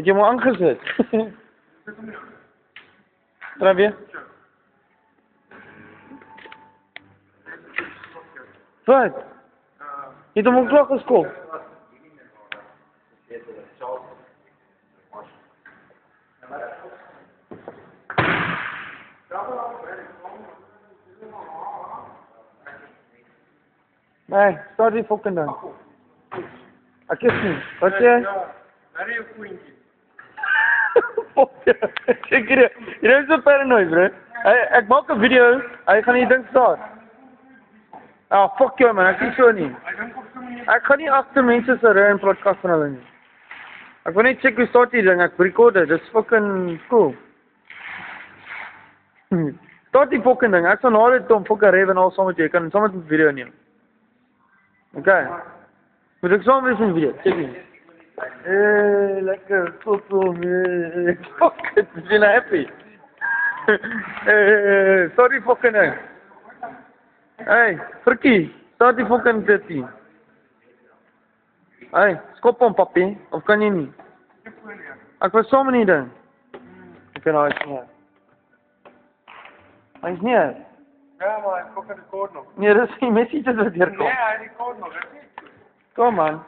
Het jy maar aangezet? Draai weer. Wat? Jy het hom ook klaar geskop. Nee, start die fucking ding. Ek is nie. Wat sê jy? Waar is jou vriendjie? Seker, jy is so paranoid, bro. Ek maak 'n video, hy gaan die ding start. Ah, fuck jou man, ek sien so nie. Ek gaan nie agter mense se ry en podcast van hulle nie. Ek wil net check hoe start die ding, ek record dit, dis fucking cool. Start die fucking ding, ek sal na dit om fucking ry en al saam met jy, kan saam met 'n video neem. Okay. Moet ek saam wees in die video, check nie. Lekker, foto, fuck it, is jy nou happy? Sorry fucking ding. Hey, Frikkie, start die fucking dit hier. Hey, skop hom papie, of kan jy nie? Ek was saam in die ding. Ek kan nou eens nie. Hy is nie. Ja, maar hy fucking record nog. Nee, dis die messages wat deurkom. Nee, hy record nog, hè? Kom man.